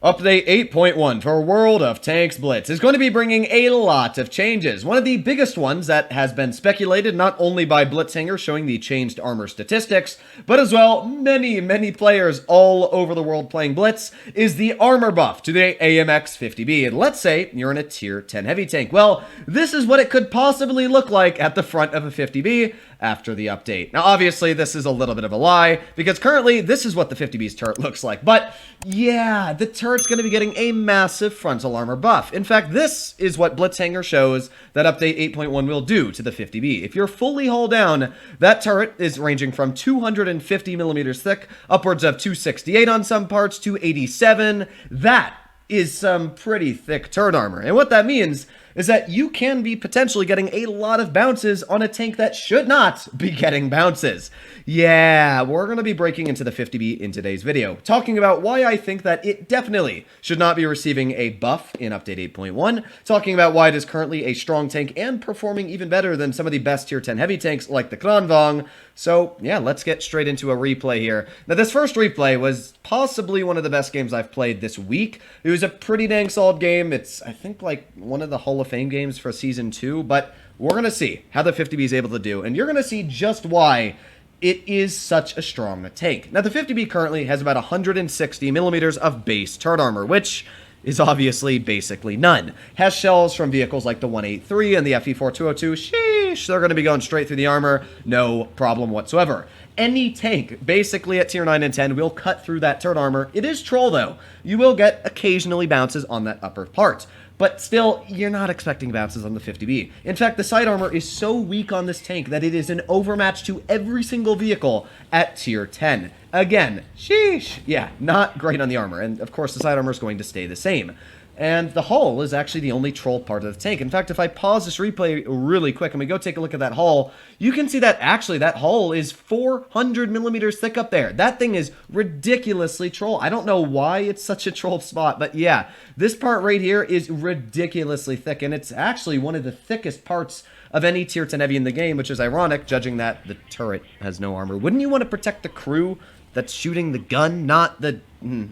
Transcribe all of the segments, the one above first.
Update 8.1 for World of Tanks Blitz is going to be bringing a lot of changes. One of the biggest ones that has been speculated not only by Blitzhanger showing the changed armor statistics, but as well many players all over the world playing Blitz is the armor buff to the Amx 50B. And let's say you're in a tier 10 heavy tank. Well, this is what it could possibly look like at the front of a 50B after the update. Now obviously this is a little bit of a lie because currently this is what the 50B's turret looks like, but yeah, the turret's going to be getting a massive frontal armor buff. In fact, this is what Blitzhanger shows that update 8.1 will do to the 50B. If you're fully hull down, that turret is ranging from 250 millimeters thick, upwards of 268 on some parts, 287. That is some pretty thick turret armor. And what that means is that you can be potentially getting a lot of bounces on a tank that should not be getting bounces. Yeah, we're going to be breaking into the 50B in today's video, talking about why I think that it definitely should not be receiving a buff in update 8.1, talking about why it is currently a strong tank and performing even better than some of the best tier 10 heavy tanks like the Kranvang. So yeah, let's get straight into a replay here. Now this first replay was possibly one of the best games I've played this week. It was a pretty dang solid game. It's, I think, like one of the Hall of Fame games for Season 2, but we're going to see how the 50B is able to do, and you're going to see just why it is such a strong tank. Now, the 50B currently has about 160 millimeters of base turret armor, which is obviously basically none. Has shells from vehicles like the 183 and the FE4202. Sheesh, they're going to be going straight through the armor, no problem whatsoever. Any tank, basically at tier 9 and 10, will cut through that turret armor. It is troll, though. You will get occasionally bounces on that upper part. But still, you're not expecting bounces on the 50B. In fact, the side armor is so weak on this tank that it is an overmatch to every single vehicle at tier 10. Again, sheesh. Yeah, not great on the armor. And of course, the side armor is going to stay the same. And the hull is actually the only troll part of the tank. In fact, if I pause this replay really quick and we go take a look at that hull, you can see that actually that hull is 400 millimeters thick up there. That thing is ridiculously troll. I don't know why it's such a troll spot, but yeah, this part right here is ridiculously thick, and it's actually one of the thickest parts of any tier 10 heavy in the game, which is ironic, judging that the turret has no armor. Wouldn't you want to protect the crew that's shooting the gun, not the...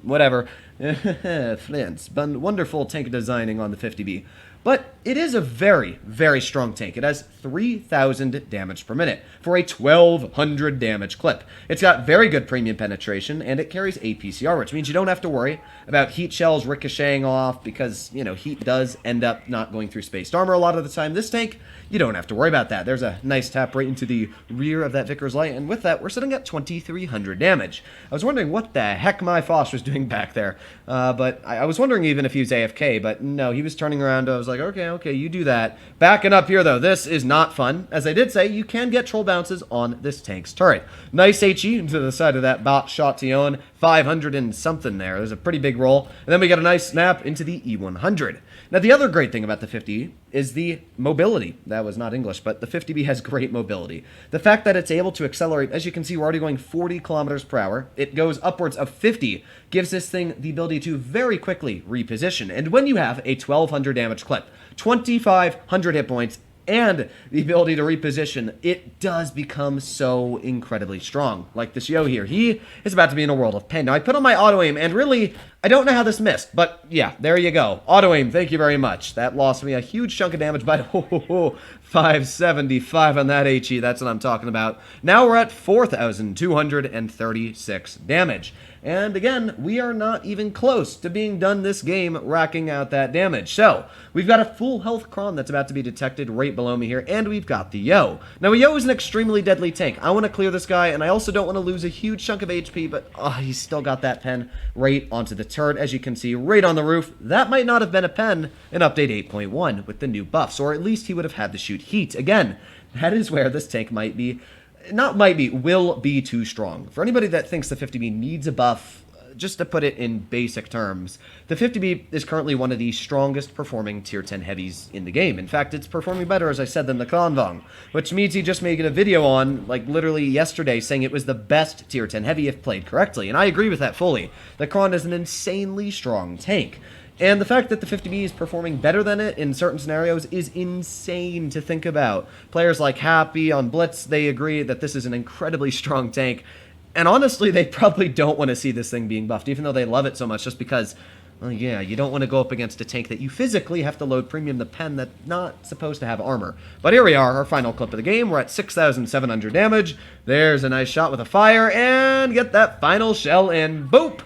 whatever. Flints. Wonderful tank designing on the 50B. But it is a very strong tank. It has 3,000 damage per minute for a 1,200 damage clip. It's got very good premium penetration, and it carries APCR, which means you don't have to worry about heat shells ricocheting off because, you know, heat does end up not going through spaced armor a lot of the time. This tank, you don't have to worry about that. There's a nice tap right into the rear of that Vickers light, and with that, we're sitting at 2,300 damage. I was wondering what the heck my Foss was doing back there, but I was wondering even if he was AFK, but no, he was turning around. I was like, okay, you do that. Backing up here, though, this is not fun. As I did say, you can get troll bounces on this tank's turret. Nice HE to the side of that bot shot to own. 500 and something there. There's a pretty big roll. And then we get a nice snap into the E100. Now, the other great thing about the 50 is the mobility. That was not English, but the 50B has great mobility. The fact that it's able to accelerate, as you can see, we're already going 40 kilometers per hour. It goes upwards of 50, gives this thing the ability to very quickly reposition. And when you have a 1,200 damage clip, 2,500 hit points, and the ability to reposition, it does become so incredibly strong. Like this yo here, he is about to be in a world of pain. Now, I put on my auto aim, and really, I don't know how this missed, but yeah, there you go. Auto aim, thank you very much. That lost me a huge chunk of damage, but 575 on that HE, that's what I'm talking about. Now we're at 4,236 damage. And again, we are not even close to being done this game racking out that damage. So, we've got a full health Kron that's about to be detected right below me here, and we've got the Yo. Now, a Yo is an extremely deadly tank. I want to clear this guy, and I also don't want to lose a huge chunk of HP, but he's still got that pen right onto the turret, as you can see, right on the roof. That might not have been a pen in Update 8.1 with the new buffs, or at least he would have had to shoot heat. Again, that is where this tank might be... will be too strong. For anybody that thinks the 50B needs a buff, just to put it in basic terms, the 50B is currently one of the strongest performing tier 10 heavies in the game. In fact, it's performing better, as I said, than the Kranvang, which means he just made a video on, like, literally yesterday, saying it was the best tier 10 heavy if played correctly, and I agree with that fully. The Kron is an insanely strong tank. And the fact that the 50B is performing better than it in certain scenarios is insane to think about. Players like Happy on Blitz, they agree that this is an incredibly strong tank. And honestly, they probably don't want to see this thing being buffed, even though they love it so much, just because Well, yeah, you don't want to go up against a tank that you physically have to load premium the pen that's not supposed to have armor. But here we are, our final clip of the game. We're at 6,700 damage. There's a nice shot with a fire, and get that final shell in. Boop!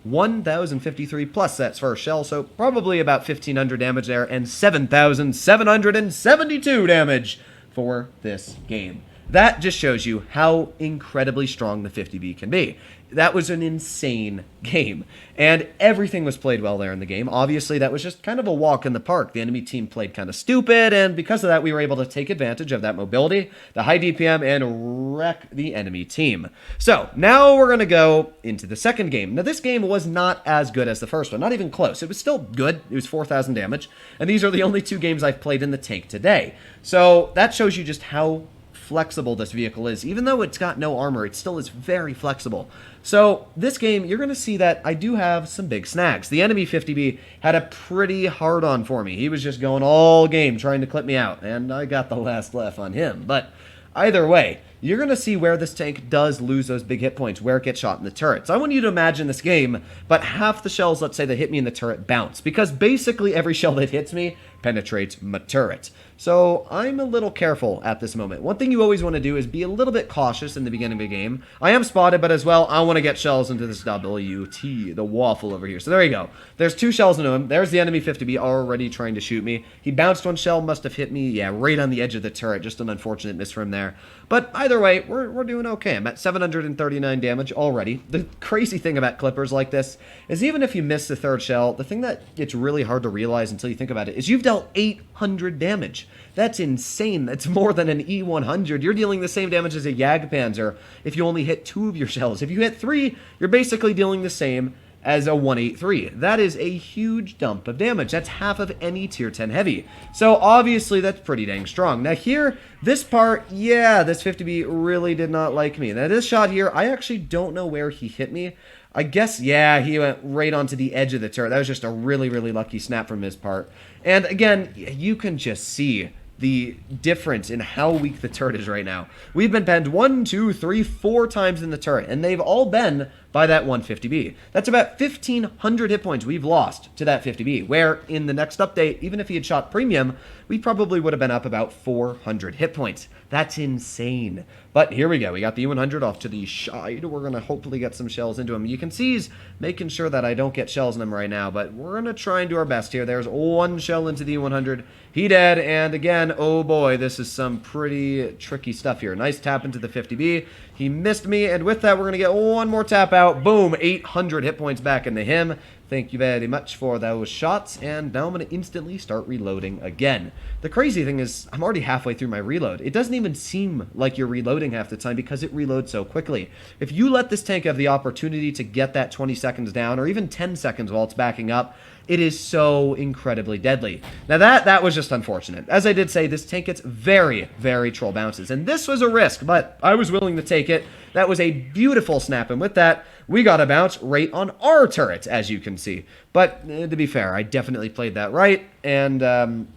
1,053 plus that first shell, so probably about 1,500 damage there, and 7,772 damage for this game. That just shows you how incredibly strong the 50B can be. That was an insane game, and everything was played well there in the game. Obviously, that was just kind of a walk in the park. The enemy team played kind of stupid, and because of that, we were able to take advantage of that mobility, the high DPM, and wreck the enemy team. So, now we're going to go into the second game. Now, this game was not as good as the first one, not even close. It was still good. It was 4,000 damage, and these are the only two games I've played in the tank today. So, that shows you just how flexible this vehicle is. Even though it's got no armor, it still is very flexible. So this game, you're going to see that I do have some big snags. The enemy 50B had a pretty hard on for me. He was just going all game trying to clip me out, and I got the last laugh on him. But either way, you're going to see where this tank does lose those big hit points, where it gets shot in the turret. So I want you to imagine this game, but half the shells, let's say, that hit me in the turret bounce, because basically every shell that hits me penetrates my turret. So I'm a little careful at this moment. One thing you always want to do is be a little bit cautious in the beginning of a game. I am spotted, but as well, I want to get shells into this WT, the waffle over here. So there you go. There's 2 shells into him. There's the enemy 50B already trying to shoot me. He bounced 1 shell, must have hit me, yeah, right on the edge of the turret. Just an unfortunate miss from there. But either way, we're doing okay. I'm at 739 damage already. The crazy thing about clippers like this is even if you miss the 3rd shell, the thing that it's really hard to realize until you think about it is you've dealt 800 damage. That's insane. That's more than an E100. You're dealing the same damage as a Jagdpanzer if you only hit 2 of your shells. If you hit 3, you're basically dealing the same as a 183. That is a huge dump of damage. That's half of any tier 10 heavy. So obviously that's pretty dang strong. Now here, this part, yeah, this 50B really did not like me. Now this shot here, I actually don't know where he hit me. I guess, yeah, he went right onto the edge of the turret. That was just a really, really lucky snap from his part. And again, you can just see the difference in how weak the turret is right now. We've been penned 1, 2, 3, 4 times in the turret, and they've all been by that 150B. That's about 1,500 hit points we've lost to that 50B, where in the next update, even if he had shot premium, we probably would have been up about 400 hit points. That's insane. But here we go. We got the E100 off to the side. We're going to hopefully get some shells into him. You can see he's making sure that I don't get shells in him right now, but we're going to try and do our best here. There's 1 shell into the E100. He dead, and again, oh boy, this is some pretty tricky stuff here. Nice tap into the 50B. He missed me, and with that, we're going to get 1 more tap out. Boom, 800 hit points back into him. Thank you very much for those shots, and now I'm going to instantly start reloading again. The crazy thing is, I'm already halfway through my reload. It doesn't even seem like you're reloading half the time because it reloads so quickly. If you let this tank have the opportunity to get that 20 seconds down, or even 10 seconds while it's backing up, it is so incredibly deadly. Now that was just unfortunate. As I did say, this tank gets very, very troll bounces, and this was a risk, but I was willing to take it. That was a beautiful snap, and with that, we got a bounce right on our turret, as you can see. But to be fair, I definitely played that right, and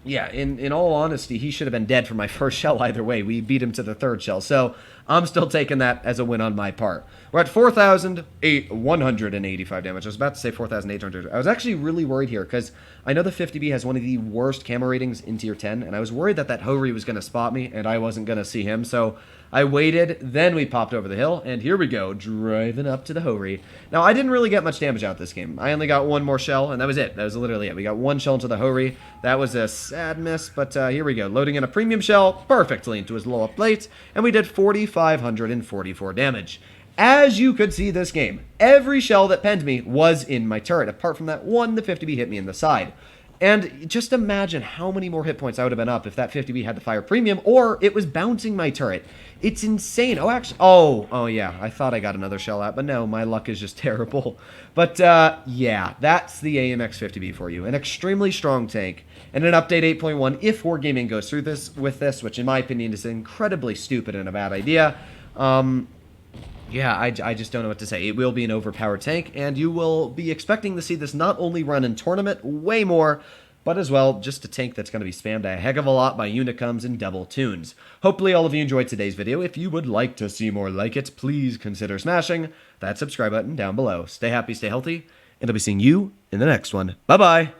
yeah, in all honesty, he should have been dead for my first shell either way. We beat him to the 3rd shell, so I'm still taking that as a win on my part. We're at 4,185 damage. I was about to say 4,800. I was actually really worried here because I know the 50B has one of the worst camo ratings in tier 10, and I was worried that that Houri was going to spot me and I wasn't going to see him, so I waited, then we popped over the hill, and here we go, driving up to the Houri. Now, I didn't really get much damage out this game. I only got 1 more shell, and that was it. That was literally it. We got 1 shell into the Houri. That was a sad miss, but here we go. Loading in a premium shell perfectly into his lower plate, and we did 4,544 damage. As you could see this game, every shell that penned me was in my turret. Apart from that one, the 50B hit me in the side. And just imagine how many more hit points I would have been up if that 50B had to fire premium, or it was bouncing my turret. It's insane. Oh, actually, oh yeah, I thought I got another shell out, but no, my luck is just terrible. But yeah, that's the Amx 50B for you. An extremely strong tank, and an update 8.1 if Wargaming goes through this with this, which in my opinion is incredibly stupid and a bad idea. Yeah, I just don't know what to say. It will be an overpowered tank, and you will be expecting to see this not only run in tournament way more, but as well just a tank that's going to be spammed a heck of a lot by Unicums and double tunes. Hopefully all of you enjoyed today's video. If you would like to see more like it, please consider smashing that subscribe button down below. Stay happy, stay healthy, and I'll be seeing you in the next one. Bye-bye.